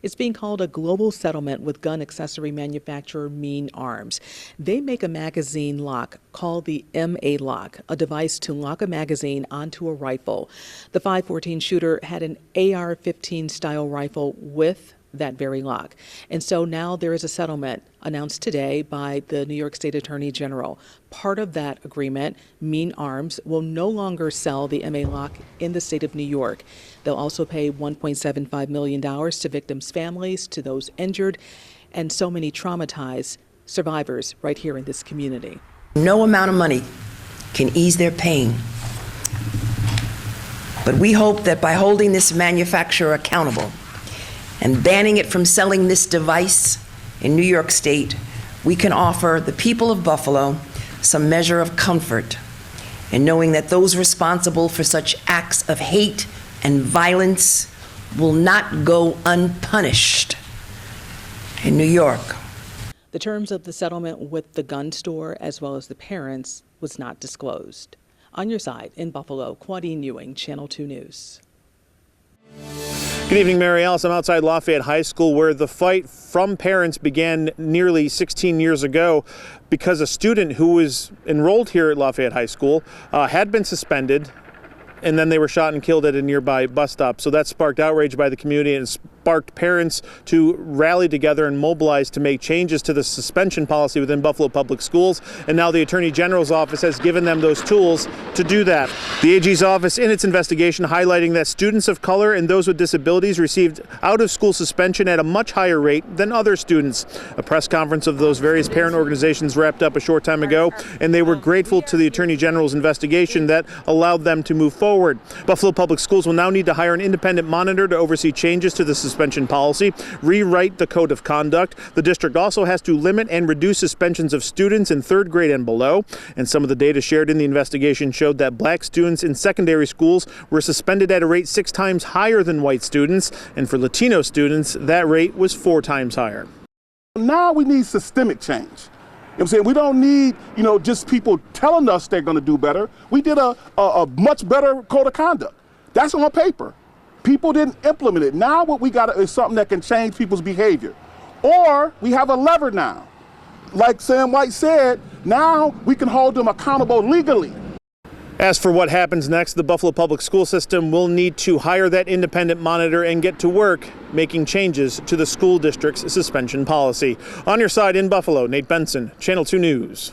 It's being called a global settlement with gun accessory manufacturer Mean Arms. They make a magazine lock called the MA lock, a device to lock a magazine onto a rifle. The 514 shooter had an AR-15 style rifle with that very lock. And so now there is a settlement announced today by the New York State Attorney General. Part of that agreement, Mean Arms will no longer sell the MA lock in the state of New York. They'll also pay $1.75 million to victims' families, to those injured, and so many traumatized survivors right here in this community. No amount of money can ease their pain. But we hope that by holding this manufacturer accountable and banning it from selling this device in New York State, we can offer the people of Buffalo some measure of comfort in knowing that those responsible for such acts of hate and violence will not go unpunished in New York. The terms of the settlement with the gun store as well as the parents was not disclosed. On your side in Buffalo, Claudine Ewing, Channel 2 News. Good evening, Mary Alice. I'm outside Lafayette High School where the fight from parents began nearly 16 years ago because a student who was enrolled here at Lafayette High School had been suspended, and then they were shot and killed at a nearby bus stop. So that sparked outrage by the community and sparked parents to rally together and mobilize to make changes to the suspension policy within Buffalo Public Schools. And now the Attorney General's office has given them those tools to do that. The AG's office in its investigation highlighting that students of color and those with disabilities received out-of-school suspension at a much higher rate than other students. A press conference of those various parent organizations wrapped up a short time ago, and they were grateful to the Attorney General's investigation that allowed them to move forward. Buffalo Public Schools will now need to hire an independent monitor to oversee changes to the suspension policy, rewrite the code of conduct. The district also has to limit and reduce suspensions of students in third grade and below. And some of the data shared in the investigation showed that black students in secondary schools were suspended at a rate 6 times higher than white students. And for Latino students, that rate was 4 times higher. Now we need systemic change. You know what I'm saying? We don't need, just people telling us they're going to do better. We did a much better code of conduct. That's on paper. People didn't implement it. Now what we got is something that can change people's behavior. Or we have a lever now. Like Sam White said, now we can hold them accountable legally. As for what happens next, the Buffalo Public School System will need to hire that independent monitor and get to work making changes to the school district's suspension policy. On your side in Buffalo, Nate Benson, Channel 2 News.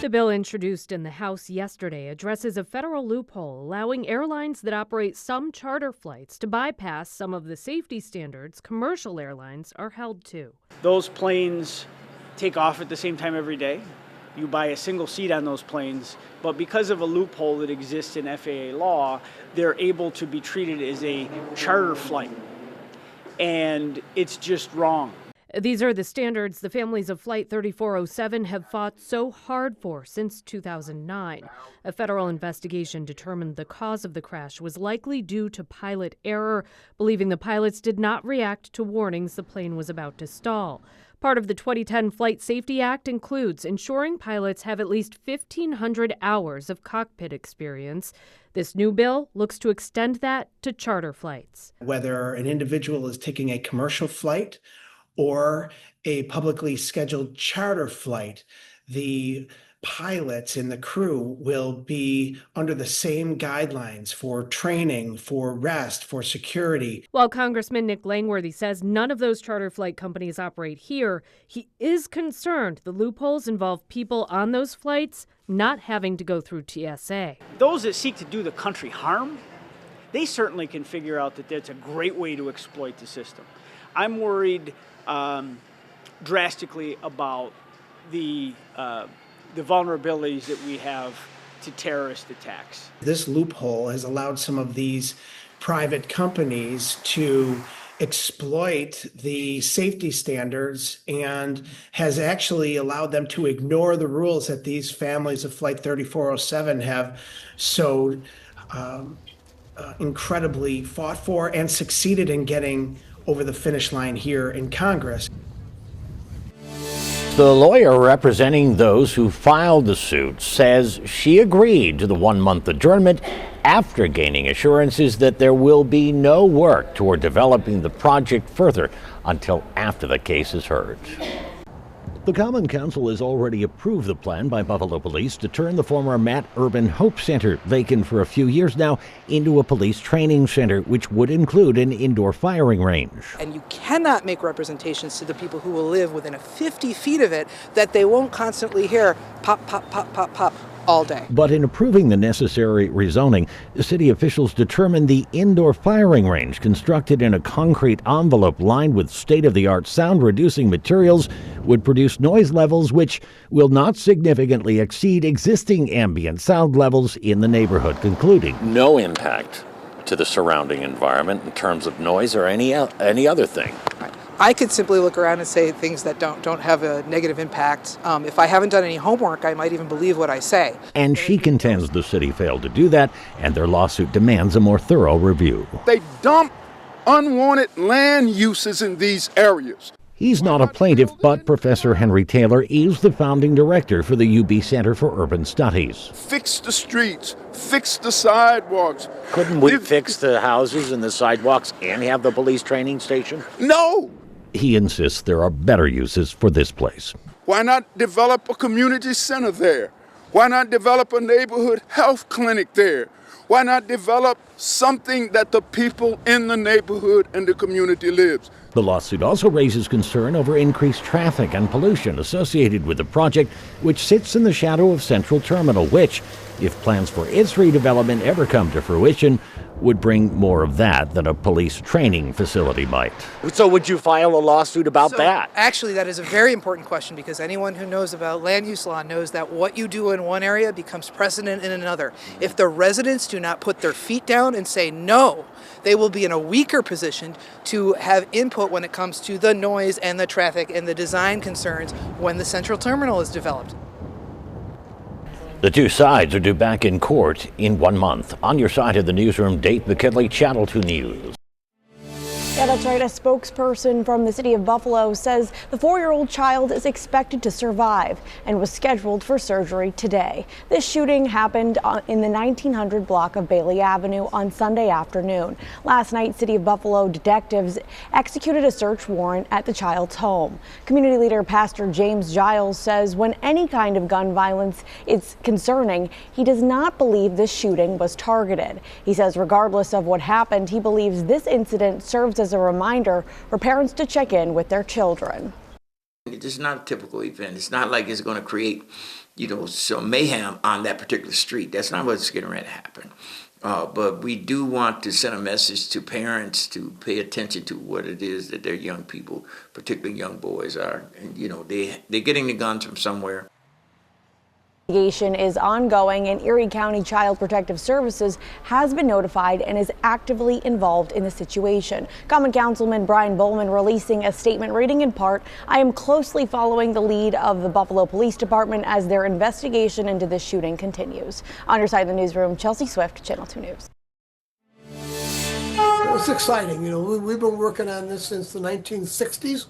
The bill introduced in the House yesterday addresses a federal loophole allowing airlines that operate some charter flights to bypass some of the safety standards commercial airlines are held to. Those planes take off at the same time every day. You buy a single seat on those planes, but because of a loophole that exists in FAA law, they're able to be treated as a charter flight. And it's just wrong. These are the standards the families of Flight 3407 have fought so hard for since 2009. A federal investigation determined the cause of the crash was likely due to pilot error, believing the pilots did not react to warnings the plane was about to stall. Part of the 2010 Flight Safety Act includes ensuring pilots have at least 1,500 hours of cockpit experience. This new bill looks to extend that to charter flights. Whether an individual is taking a commercial flight or a publicly scheduled charter flight, the pilots and the crew will be under the same guidelines for training, for rest, for security. While Congressman Nick Langworthy says none of those charter flight companies operate here, he is concerned the loopholes involve people on those flights not having to go through TSA. Those that seek to do the country harm, they certainly can figure out that that's a great way to exploit the system. I'm worried drastically about the vulnerabilities that we have to terrorist attacks. This loophole has allowed some of these private companies to exploit the safety standards and has actually allowed them to ignore the rules that these families of Flight 3407 have so incredibly fought for and succeeded in getting over the finish line here in Congress. The lawyer representing those who filed the suit says she agreed to the 1-month adjournment after gaining assurances that there will be no work toward developing the project further until after the case is heard. The Common Council has already approved the plan by Buffalo Police to turn the former Matt Urban Hope Center, vacant for a few years now, into a police training center, which would include an indoor firing range. And you cannot make representations to the people who will live within 50 feet of it that they won't constantly hear pop, pop, pop, pop, pop all day. But in approving the necessary rezoning, city officials determined the indoor firing range, constructed in a concrete envelope lined with state-of-the-art sound-reducing materials, would produce noise levels which will not significantly exceed existing ambient sound levels in the neighborhood, concluding no impact to the surrounding environment in terms of noise or any other thing. I could simply look around and say things that don't have a negative impact. If I haven't done any homework, I might even believe what I say. And she contends the city failed to do that, and their lawsuit demands a more thorough review. They dump unwanted land uses in these areas. He's not a plaintiff, but Professor Henry Taylor is the founding director for the UB Center for Urban Studies. Fix the streets, fix the sidewalks. Couldn't we fix the houses and the sidewalks and have the police training station? No! He insists there are better uses for this place. Why not develop a community center there? Why not develop a neighborhood health clinic there? Why not develop something that the people in the neighborhood and the community lives? The lawsuit also raises concern over increased traffic and pollution associated with the project, which sits in the shadow of Central Terminal, which, if plans for its redevelopment ever come to fruition, would bring more of that than a police training facility might. So would you file a lawsuit about that? Actually, that is a very important question, because anyone who knows about land use law knows that what you do in one area becomes precedent in another. If the residents do not put their feet down and say no, they will be in a weaker position to have input when it comes to the noise and the traffic and the design concerns when the Central Terminal is developed. The two sides are due back in court in 1 month. On your side of the newsroom, Dave McKinley, Channel 2 News. Yeah, that's right. A spokesperson from the city of Buffalo says the 4-year-old child is expected to survive and was scheduled for surgery today. This shooting happened in the 1900 block of Bailey Avenue on Sunday afternoon. Last night, City of Buffalo detectives executed a search warrant at the child's home. Community leader Pastor James Giles says when any kind of gun violence is concerning, he does not believe this shooting was targeted. He says regardless of what happened, he believes this incident serves as a reminder for parents to check in with their children. It's not a typical event. It's not like it's going to create, some mayhem on that particular street. That's not what's getting ready to happen. But we do want to send a message to parents to pay attention to what it is that their young people, particularly young boys, are. And, they're getting the guns from somewhere. Investigation is ongoing, and Erie County Child Protective Services has been notified and is actively involved in the situation. Common Councilman Brian Bowman releasing a statement reading in part, "I am closely following the lead of the Buffalo Police Department as their investigation into this shooting continues." On your side of the newsroom, Chelsea Swift, Channel 2 News. It's exciting. We've been working on this since the 1960s.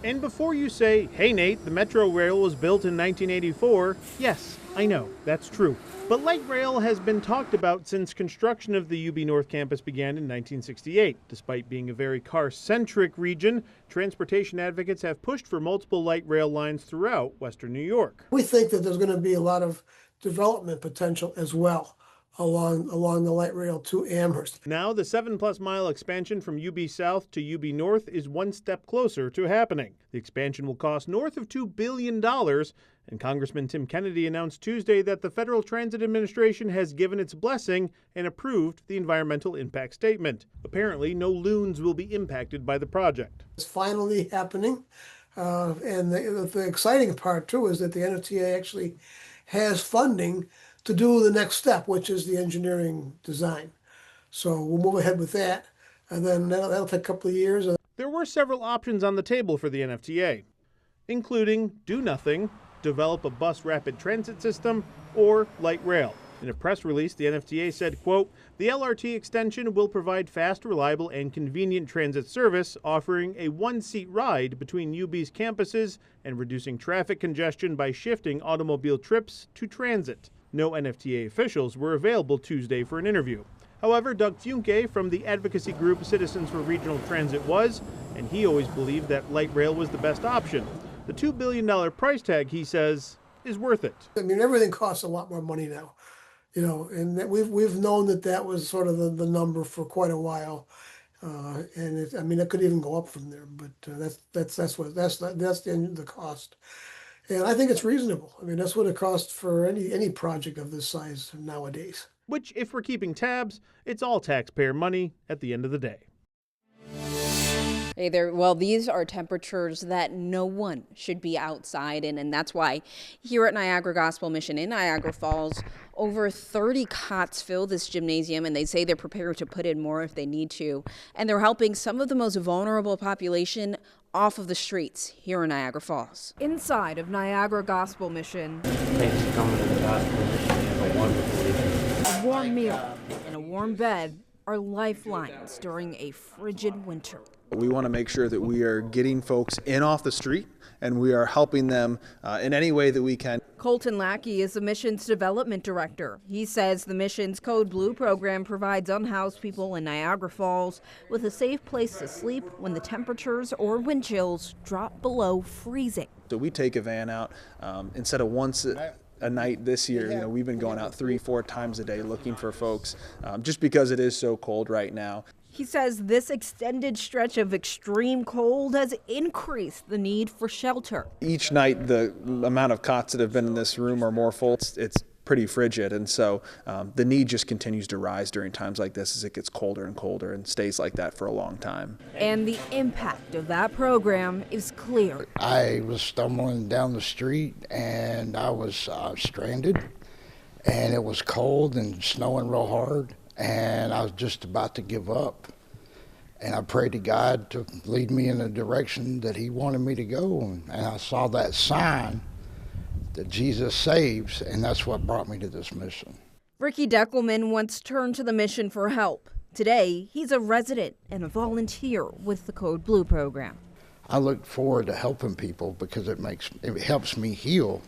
And before you say, hey Nate, the Metro Rail was built in 1984, yes, I know, that's true. But light rail has been talked about since construction of the UB North campus began in 1968. Despite being a very car-centric region, transportation advocates have pushed for multiple light rail lines throughout Western New York. We think that there's going to be a lot of development potential as well along the light rail to Amherst. Now the 7+ mile expansion from UB South to UB North is one step closer to happening. The expansion will cost north of $2 billion, and Congressman Tim Kennedy announced Tuesday that the Federal Transit Administration has given its blessing and approved the environmental impact statement. Apparently, no loons will be impacted by the project. It's finally happening, and the exciting part too is that the NFTA actually has funding to do the next step, which is the engineering design. So we'll move ahead with that, and then that'll take a couple of years. There were several options on the table for the NFTA, including do nothing, develop a bus rapid transit system, or light rail. In a press release, the NFTA said, quote, "The LRT extension will provide fast, reliable, and convenient transit service, offering a one-seat ride between UB's campuses and reducing traffic congestion by shifting automobile trips to transit." No NFTA officials were available Tuesday for an interview. However, Doug Funke from the advocacy group Citizens for Regional Transit was, and he always believed that light rail was the best option. The $2 billion price tag, he says, is worth it. I mean, everything costs a lot more money now, and that we've known that was sort of the number for quite a while, and it could even go up from there. But that's the cost, and I think it's reasonable. I mean, that's what it costs for any project of this size nowadays. Which, if we're keeping tabs, it's all taxpayer money at the end of the day. Hey there. Well, these are temperatures that no one should be outside in, and that's why here at Niagara Gospel Mission in Niagara Falls, over 30 cots fill this gymnasium, and they say they're prepared to put in more if they need to. And they're helping some of the most vulnerable population off of the streets here in Niagara Falls. Inside of Niagara Gospel Mission, Thanks for coming to the Gospel Mission. You have a wonderful evening. a warm meal and a warm bed are lifelines during a frigid winter. We want to make sure that we are getting folks in off the street and we are helping them in any way that we can. Colton Lackey is the mission's development director. He says the mission's Code Blue program provides unhoused people in Niagara Falls with a safe place to sleep when the temperatures or wind chills drop below freezing. So we take a van out instead of once a night this year. We've been going out 3-4 times a day looking for folks just because it is so cold right now. He says this extended stretch of extreme cold has increased the need for shelter. Each night, the amount of cots that have been in this room are more full. It's pretty frigid, and so the need just continues to rise during times like this as it gets colder and colder and stays like that for a long time. And the impact of that program is clear. I was stumbling down the street and I was stranded, and it was cold and snowing real hard. And I was just about to give up. And I prayed to God to lead me in the direction that He wanted me to go. And I saw that sign that Jesus saves, and that's what brought me to this mission. Ricky Deckelman once turned to the mission for help. Today, he's a resident and a volunteer with the Code Blue program. I look forward to helping people because it helps me heal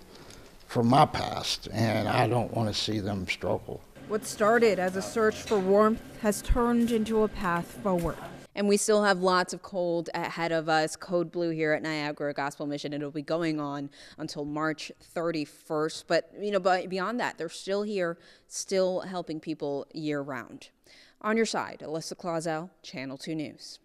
from my past, and I don't want to see them struggle. What started as a search for warmth has turned into a path forward. And we still have lots of cold ahead of us. Code Blue here at Niagara Gospel Mission. It'll be going on until March 31st. But, beyond that, they're still here, still helping people year round. On your side, Alyssa Clausel, Channel 2 News.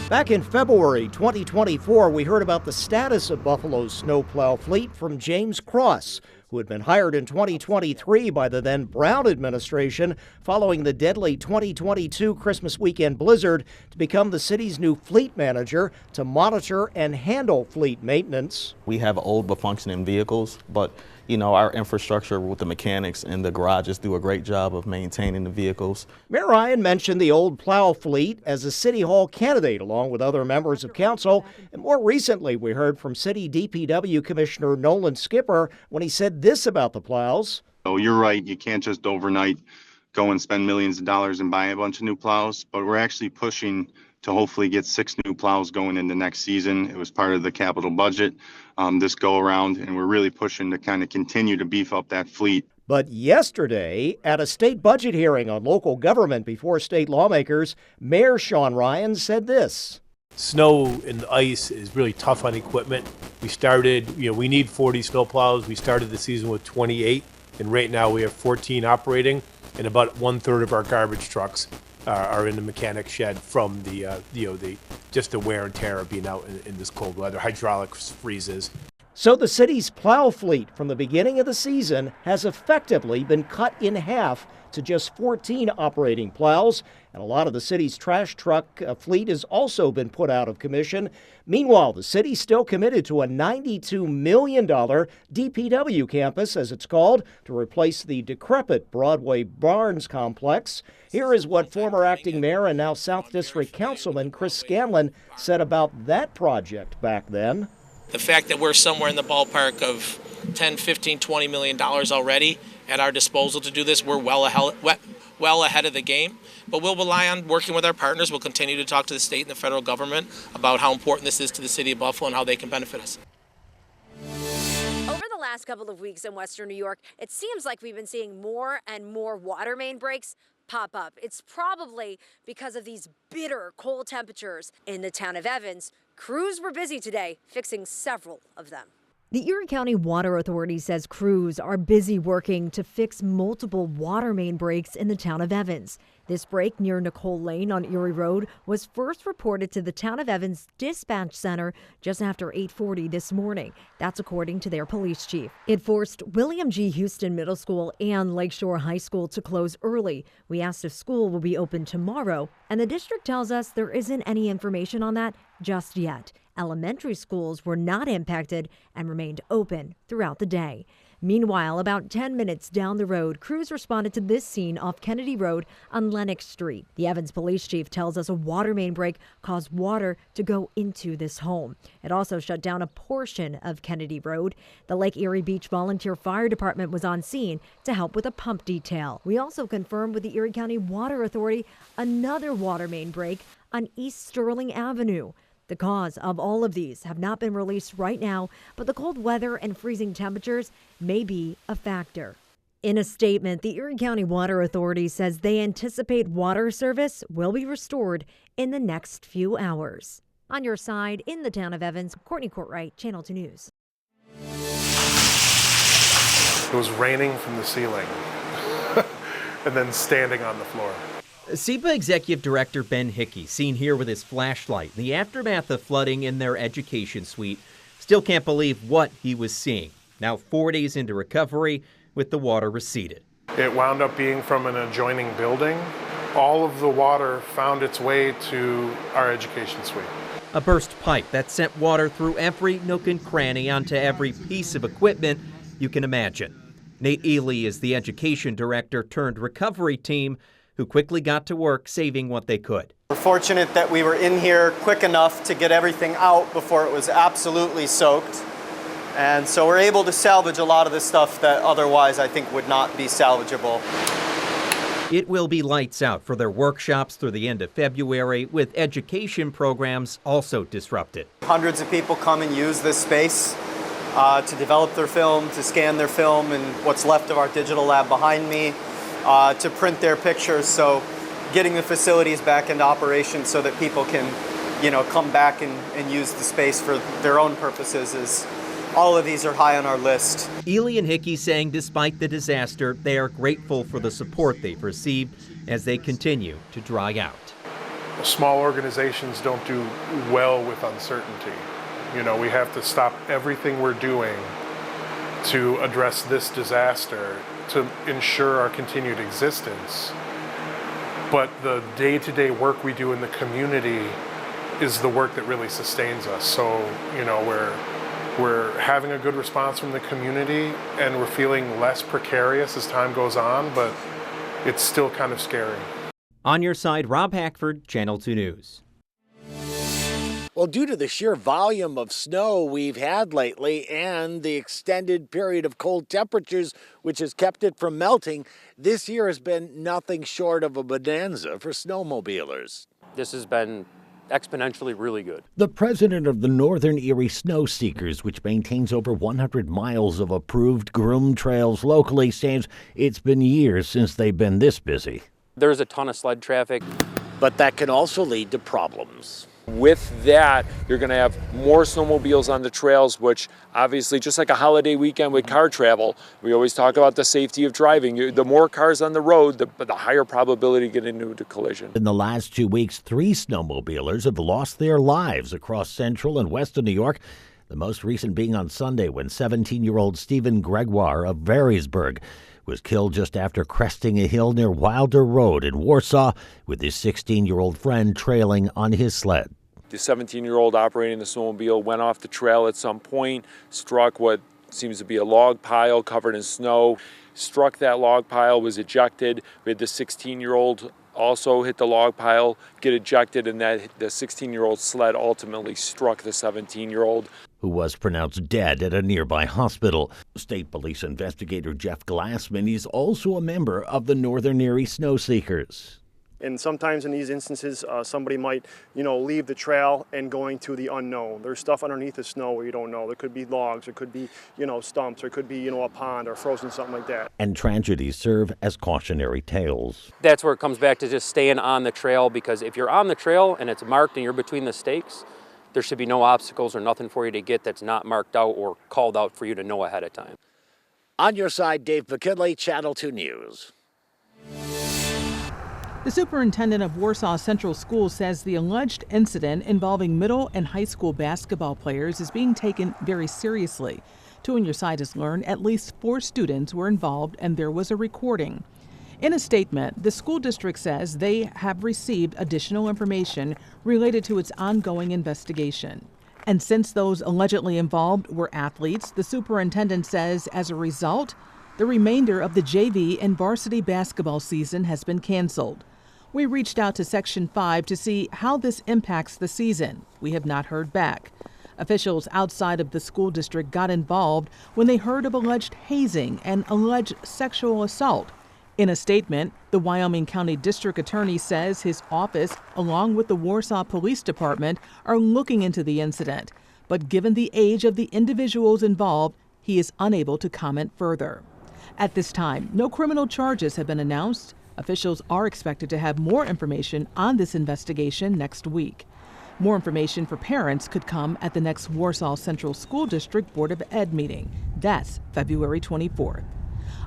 Back in February 2024, we heard about the status of Buffalo's snowplow fleet from James Cross, who had been hired in 2023 by the then Brown administration following the deadly 2022 Christmas weekend blizzard to become the city's new fleet manager to monitor and handle fleet maintenance. We have old but functioning vehicles, but our infrastructure with the mechanics and the garages do a great job of maintaining the vehicles. Mayor Ryan mentioned the old plow fleet as a City Hall candidate along with other members of council. And more recently, we heard from City DPW Commissioner Nolan Skipper when he said this about the plows. Oh, you're right. You can't just overnight go and spend millions of dollars and buy a bunch of new plows, but we're actually pushing to hopefully get 6 new plows going into next season. It was part of the capital budget this go around, and we're really pushing to kind of continue to beef up that fleet. But yesterday, at a state budget hearing on local government before state lawmakers, Mayor Sean Ryan said this. Snow and ice is really tough on equipment. We started, we need 40 snowplows. We started the season with 28, and right now we have 14 operating, and about 1/3 of our garbage trucks are in the mechanic shed from the wear and tear of being out in this cold weather. Hydraulics freezes. So the city's plow fleet from the beginning of the season has effectively been cut in half to just 14 operating plows, and a lot of the city's trash truck fleet has also been put out of commission. Meanwhile, the city's still committed to a $92 million DPW campus, as it's called, to replace the decrepit Broadway Barnes complex. Here is what former acting mayor and now South District Councilman Chris Scanlon said about that project back then. The fact that we're somewhere in the ballpark of $10, $15, $20 million already at our disposal to do this, we're well ahead of the game. But we'll rely on working with our partners. We'll continue to talk to the state and the federal government about how important this is to the city of Buffalo and how they can benefit us. Over the last couple of weeks in Western New York, it seems like we've been seeing more and more water main breaks pop up. It's probably because of these bitter cold temperatures in the town of Evans. Crews were busy today fixing several of them. The Erie County Water Authority says crews are busy working to fix multiple water main breaks in the town of Evans. This break near Nicole Lane on Erie Road was first reported to the town of Evans Dispatch Center just after 8:40 this morning. That's according to their police chief. It forced William G. Houston Middle School and Lakeshore High School to close early. We asked if school will be open tomorrow, and the district tells us there isn't any information on that just yet. Elementary schools were not impacted and remained open throughout the day. Meanwhile, about 10 minutes down the road, crews responded to this scene off Kennedy Road on Lenox Street. The Evans police chief tells us a water main break caused water to go into this home. It also shut down a portion of Kennedy Road. The Lake Erie Beach Volunteer Fire Department was on scene to help with a pump detail. We also confirmed with the Erie County Water Authority another water main break on East Sterling Avenue. The cause of all of these have not been released right now, but the cold weather and freezing temperatures may be a factor. In a statement, the Erie County Water Authority says they anticipate water service will be restored in the next few hours. On your side, in the town of Evans, Courtney Courtwright, Channel 2 News. It was raining from the ceiling and then standing on the floor. SEPA Executive Director Ben Hickey, seen here with his flashlight in the aftermath of flooding in their education suite, still can't believe what he was seeing. Now 4 days into recovery with the water receded. It wound up being from an adjoining building. All of the water found its way to our education suite. A burst pipe that sent water through every nook and cranny onto every piece of equipment you can imagine. Nate Ely is the education director turned recovery team who quickly got to work saving what they could. We're fortunate that we were in here quick enough to get everything out before it was absolutely soaked. And so we're able to salvage a lot of the stuff that otherwise I think would not be salvageable. It will be lights out for their workshops through the end of February, with education programs also disrupted. Hundreds of people come and use this space to develop their film, to scan their film, and what's left of our digital lab behind me, to print their pictures. So getting the facilities back into operation so that people can, come back and use the space for their own purposes is, all of these are high on our list. Ely and Hickey saying despite the disaster, they are grateful for the support they've received as they continue to dry out. Small organizations don't do well with uncertainty. We have to stop everything we're doing to address this disaster to ensure our continued existence. But the day-to-day work we do in the community is the work that really sustains us. So, we're having a good response from the community and we're feeling less precarious as time goes on, but it's still kind of scary. On your side, Rob Hackford, Channel 2 News. Well, due to the sheer volume of snow we've had lately and the extended period of cold temperatures, which has kept it from melting, this year has been nothing short of a bonanza for snowmobilers. This has been exponentially really good. The president of the Northern Erie Snow Seekers, which maintains over 100 miles of approved groomed trails locally, says it's been years since they've been this busy. There's a ton of sled traffic. But that can also lead to problems. With that, you're going to have more snowmobiles on the trails, which obviously, just like a holiday weekend with car travel, we always talk about the safety of driving. The more cars on the road, the higher probability to get into a collision. In the last 2 weeks, 3 snowmobilers have lost their lives across central and western New York. The most recent being on Sunday when 17-year-old Stephen Gregoire of Varysburg was killed just after cresting a hill near Wilder Road in Warsaw with his 16-year-old friend trailing on his sled. The 17-year-old operating the snowmobile went off the trail at some point, struck what seems to be a log pile covered in snow, struck that log pile, was ejected. We had the 16-year-old also hit the log pile, get ejected, and the 16-year-old sled ultimately struck the 17-year-old. Who was pronounced dead at a nearby hospital. State Police investigator Jeff Glassman is also a member of the Northern Erie Snow Seekers. And sometimes in these instances, somebody might, leave the trail and going to the unknown. There's stuff underneath the snow where you don't know. There could be logs, there could be, stumps, there could be, a pond or frozen, something like that. And tragedies serve as cautionary tales. That's where it comes back to just staying on the trail, because if you're on the trail and it's marked and you're between the stakes, there should be no obstacles or nothing for you to get that's not marked out or called out for you to know ahead of time. On your side, Dave McKinley, Channel 2 News. The superintendent of Warsaw Central Schools says the alleged incident involving middle and high school basketball players is being taken very seriously. 2 on Your Side has learned at least 4 students were involved and there was a recording. In a statement, the school district says they have received additional information related to its ongoing investigation. And since those allegedly involved were athletes, the superintendent says as a result, the remainder of the JV and varsity basketball season has been canceled. We reached out to Section 5 to see how this impacts the season. We have not heard back. Officials outside of the school district got involved when they heard of alleged hazing and alleged sexual assault. In a statement, the Wyoming County District Attorney says his office, along with the Warsaw Police Department, are looking into the incident. But given the age of the individuals involved, he is unable to comment further. At this time, no criminal charges have been announced. Officials are expected to have more information on this investigation next week. More information for parents could come at the next Warsaw Central School District Board of Ed meeting. That's February 24th.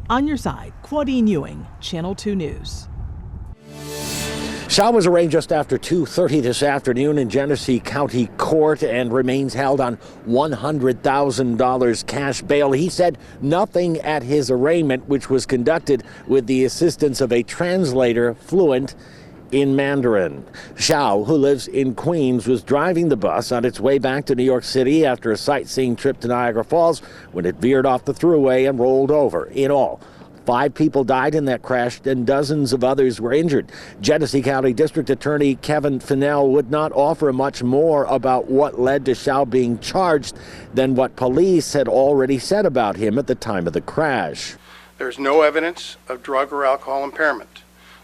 On Your Side, Claudine Ewing, Channel 2 News. Trial was arraigned just after 2:30 this afternoon in Genesee County Court and remains held on $100,000 cash bail. He said nothing at his arraignment, which was conducted with the assistance of a translator fluent in Mandarin. Xiao, who lives in Queens, was driving the bus on its way back to New York City after a sightseeing trip to Niagara Falls when it veered off the thruway and rolled over. In all, 5 people died in that crash and dozens of others were injured. Genesee County District Attorney Kevin Fennell would not offer much more about what led to Xiao being charged than what police had already said about him at the time of the crash. There's no evidence of drug or alcohol impairment.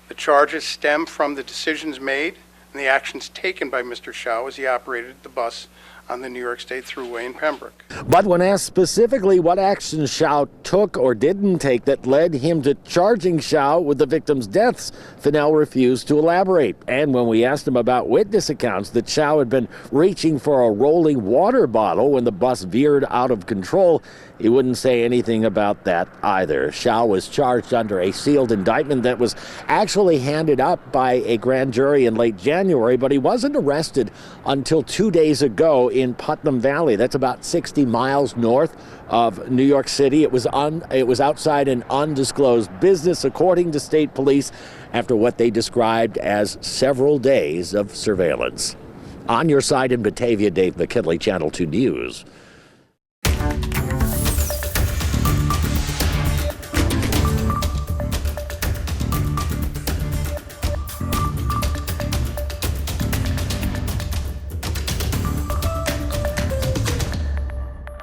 The charges stem from the decisions made and the actions taken by Mr. Xiao as he operated the bus on the New York State Thruway in Pembroke. But when asked specifically what actions Xiao took or didn't take that led him to charging Xiao with the victims' deaths, Fennell refused to elaborate. And when we asked him about witness accounts that Xiao had been reaching for a rolling water bottle when the bus veered out of control, he wouldn't say anything about that either. Xiao was charged under a sealed indictment that was actually handed up by a grand jury in late January, but he wasn't arrested until 2 days ago in Putnam Valley. That's about 60 miles north of New York City. It was outside an undisclosed business, according to state police, after what they described as several days of surveillance. On Your Side in Batavia, Dave McKinley, Channel 2 News.